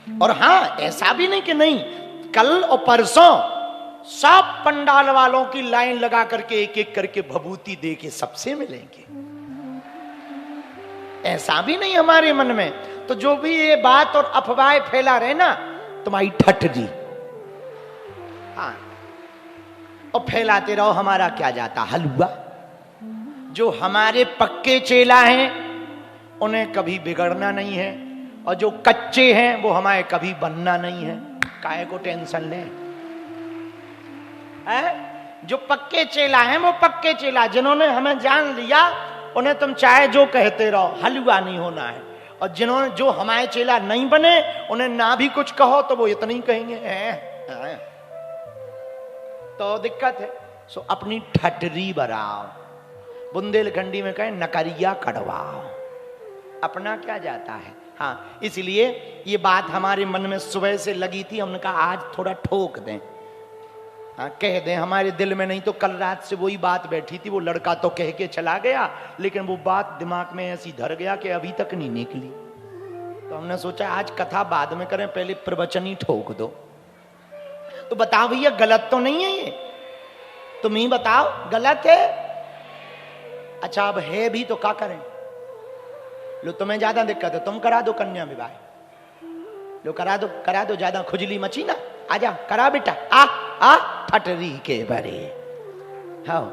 और हाँ, ऐसा भी नहीं कि नहीं, कल और परसों सब पंडाल वालों की लाइन लगा करके एक एक करके भभूति दे के सबसे मिलेंगे। ऐसा भी नहीं हमारे मन में। तो जो भी ये बात और अफवाहें फैला रहे ना, तुम्हारी ठठरी, हाँ, और फैलाते रहो, हमारा क्या जाता हलवा। जो हमारे पक्के चेला हैं उन्हें कभी बिगड़ना नहीं है, और जो कच्चे हैं वो हमारे कभी बनना नहीं है। काहे को टेंशन ले? जो पक्के चेला हैं वो पक्के चेला, जिन्होंने हमें जान लिया उन्हें तुम चाहे जो कहते रहो, हलवा नहीं होना है। और जिन्होंने जो हमारे चेला नहीं बने उन्हें ना भी कुछ कहो तो वो इतना ही कहेंगे तो दिक्कत है। सो अपनी ठटरी बढ़ाओ, बुंदेलखंडी में कहें नकरिया कड़वाओ, अपना क्या जाता है। हाँ, इसलिए ये बात हमारे मन में सुबह से लगी थी, हमने कहा आज थोड़ा ठोक दें, हाँ, कह दें हमारे दिल में। नहीं तो कल रात से वही बात बैठी थी, वो लड़का तो कह के चला गया लेकिन वो बात दिमाग में ऐसी धर गया कि अभी तक नहीं निकली। तो हमने सोचा आज कथा बाद में करें, पहले प्रवचन ही ठोक दो। तो बताओ भैया, गलत तो नहीं है ये? तुम ही बताओ, गलत है? अच्छा अब है भी तो क्या करें? लो तुम्हें ज्यादा दिक्कत है, तुम करा दो कन्या विवाह, लो करा दो, ज्यादा खुजली मची ना, आजा करा बेटा, आ ठटरी के बरे। हाँ,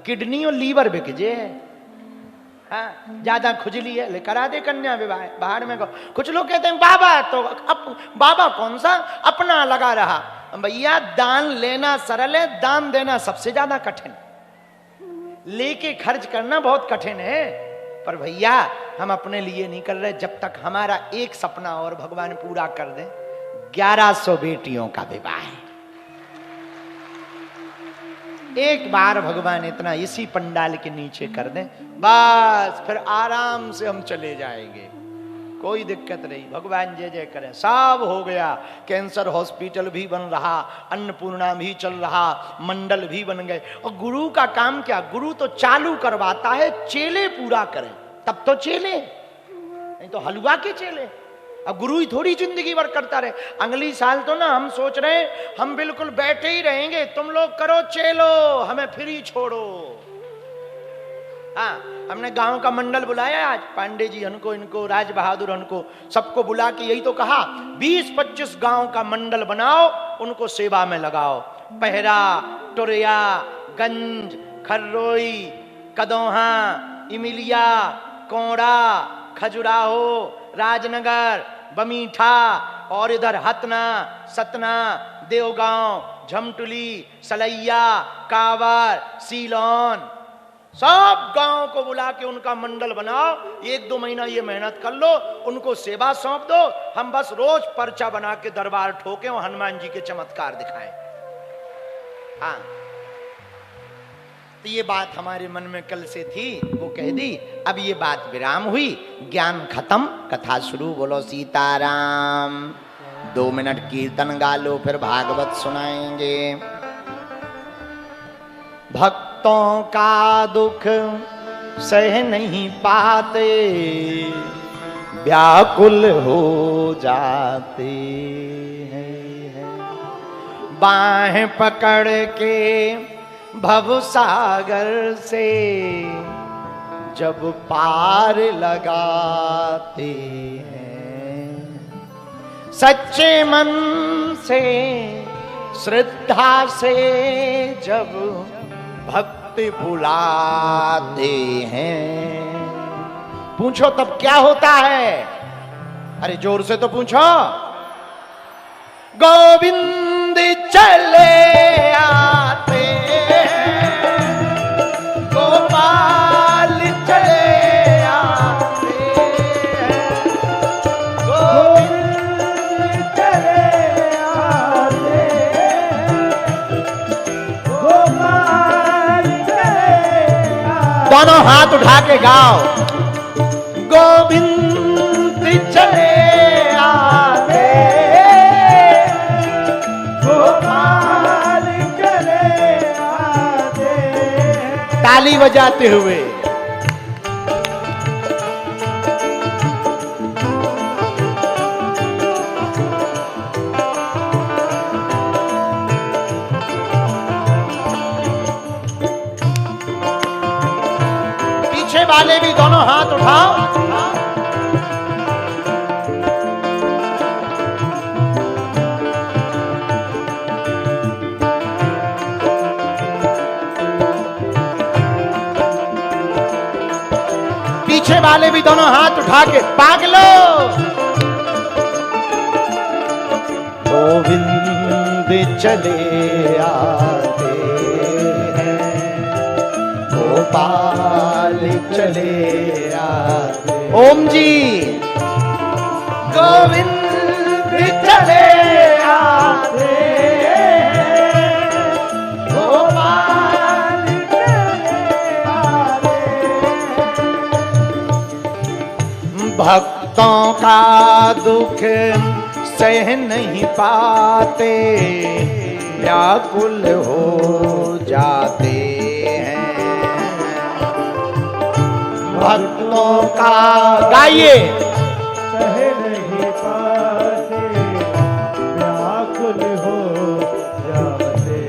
किडनी और लीवर बिक जे, हाँ, ज्यादा खुजली है, ले करा दे कन्या विवाह। बाहर में कुछ लोग कहते हैं बाबा तो बाबा कौन सा अपना लगा रहा। भैया दान लेना सरल है, दान देना सबसे ज्यादा कठिन। लेके खर्च करना बहुत कठिन है, पर भैया हम अपने लिए नहीं कर रहे। जब तक हमारा एक सपना और भगवान पूरा कर दे, 1100 बेटियों का विवाह है। एक बार भगवान इतना इसी पंडाल के नीचे कर दें, बस फिर आराम से हम चले जाएंगे, कोई दिक्कत नहीं। भगवान जय जय करें, सब हो गया। कैंसर हॉस्पिटल भी बन रहा, अन्नपूर्णा भी चल रहा, मंडल भी बन गए। और गुरु का काम क्या? गुरु तो चालू करवाता है, चेले पूरा करें तब तो चेले, नहीं तो हलवा के चेले। अब गुरु ही थोड़ी जिंदगी भर करता रहे। अगली साल तो ना हम सोच रहे हैं हम बिल्कुल बैठे ही रहेंगे, तुम लोग करो चेलो, हमें फ्री छोड़ो। हाँ, हमने गांव का मंडल बुलाया आज, पांडे जी हनको, इनको, राज बहादुर हनको, सबको बुला के यही तो कहा 20-25 गांव का मंडल बनाओ, उनको सेवा में लगाओ। पहरा, टुरिया, गंज, खर्रोई, कदोहा, इमिलिया, कोड़ा, खजुराहो, राजनगर, बमीठा और इधर हतना, सतना, देवगांव, झमटुली, सलैया, कावर, सीलोन, सब गांव को बुला के उनका मंडल बनाओ। 1-2 महीना ये मेहनत कर लो, उनको सेवा सौंप दो, हम बस रोज पर्चा बना के दरबार ठोके और हनुमान जी के चमत्कार दिखाएं। हाँ, तो ये बात हमारे मन में कल से थी, वो कह दी। अब ये बात विराम हुई, ज्ञान खत्म, कथा शुरू। बोलो सीताराम। 2 मिनट कीर्तन गा लो, फिर भागवत सुनाएंगे। भक्तों का दुख सह नहीं पाते, व्याकुल हो जाते हैं। बाहें पकड़ के भवसागर से जब पार लगाते हैं, सच्चे मन से श्रद्धा से जब भक्ति बुलाते हैं। पूछो तब क्या होता है? अरे जोर से तो पूछो। गोविंद चले आते, गोपाल चले आते, गोविंद चले आते, गोपाल चले आते। दोनों हाथ उठा के गाओ। गोविंद चले आते, गोपाल चले आते। ताली बजाते हुए। दोनों हाथ उठाओ। पीछे वाले भी दोनों हाथ उठा के पाग लो। गोविंद चले आते हैं, गोपाल चले आते। ओम जी गोविंद चले आते हैं, गोपाल चले आते। भक्तों का दुख सह नहीं पाते, व्याकुल हो जाते हैं। भक्तों का गाइए, सह नहीं पाते, व्याकुल हो जाते।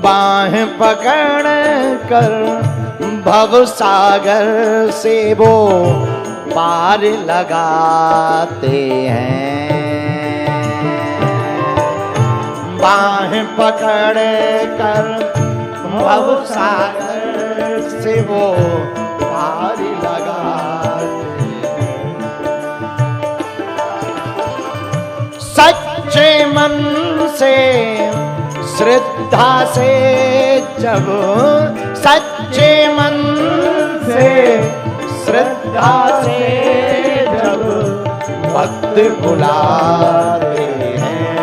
बाहें पकड़ कर भव सागर से वो पार लगाते हैं। बाहें पकड़ कर भव सागर से वो पार लगाते हैं। सच्चे मन से श्रद्धा से जब, सच्चे मन से श्रद्धा से जब भक्त बुलाते हैं।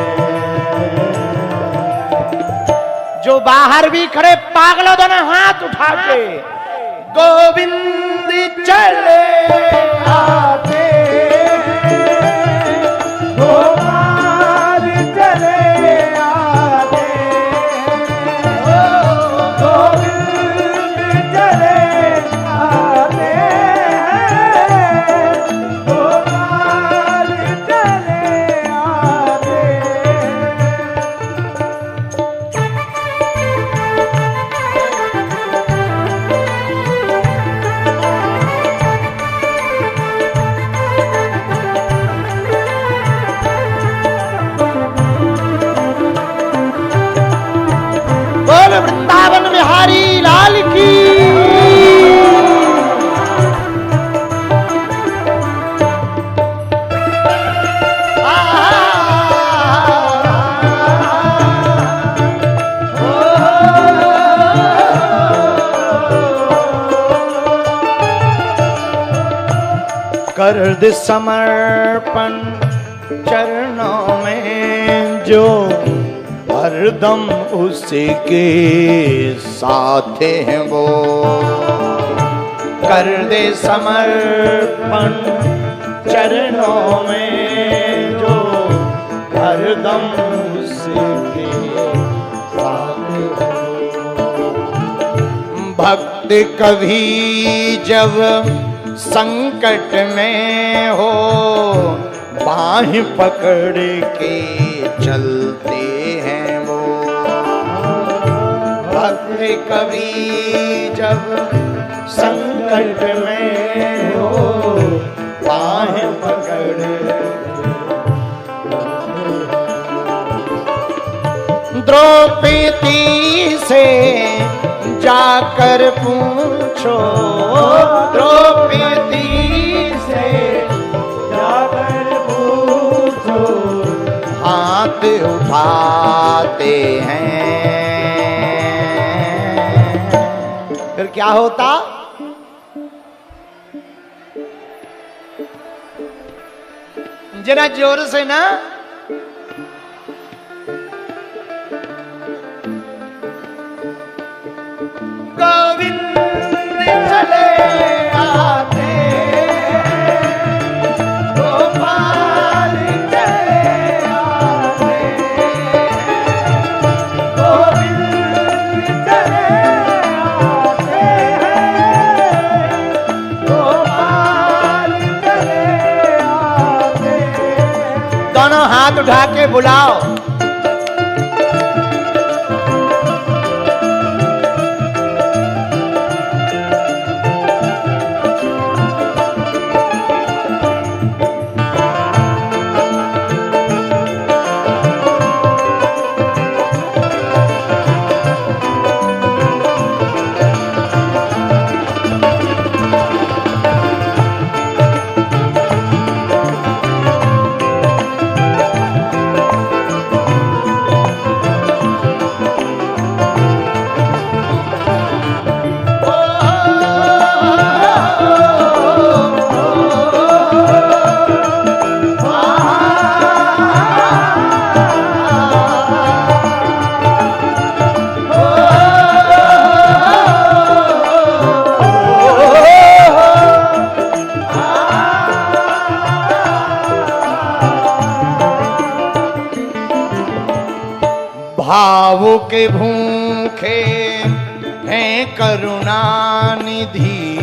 जो बाहर भी खड़े पागलों दोनों हाथ उठा के गोविंद चले आते, गोपाल चले आते, गोविंद चले आते, गोपाल चले आते। बोल वृंदावन बिहारी लाल की। कर दे समर्पण चरणों में, जो हरदम उसके साथ हैं वो। कर दे समर्पण चरणों में, जो हरदम उसके साथ हैं वो। भक्त कभी जब संकट में हो, बाहें पकड़ के चलते हैं वो। भक्त कभी जब संकट में हो, बाहें पकड़। द्रौपदी से जाकर पूछो, द्रौपदी से जाकर पूछो, हाथ उठाते हैं। फिर क्या होता? जरा जोर से ना। गोविंद चले आते, गोपाल चले आते, गोविंद चले आते, गोपाल चले आते। दोनों हाथ उठा के बुलाओ। भाव के भूखे हैं करुणा निधि,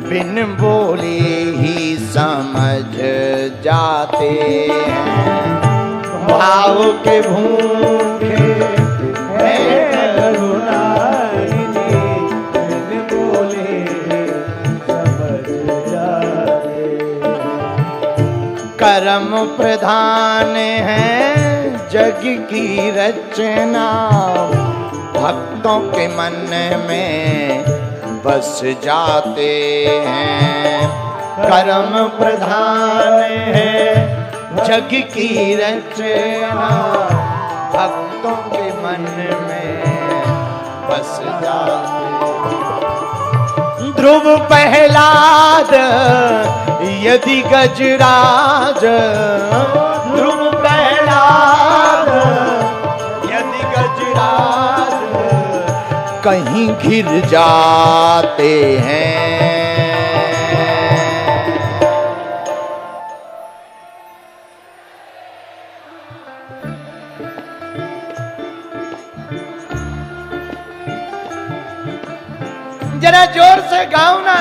बिन बोले ही समझ जाते हैं। भाव के भूखे हैं करुणा निधि, बिन बोले समझ जाते। कर्म प्रधान है जग की रचना, भक्तों के मन में बस जाते हैं। कर्म प्रधान है जग की रचना, भक्तों के मन में बस जाते। ध्रुव प्रहलाद यदि गजराज, ध्रुव प्रहलाद यदि गजराज, कहीं घिर जाते हैं। जरा जोर से गाओ ना।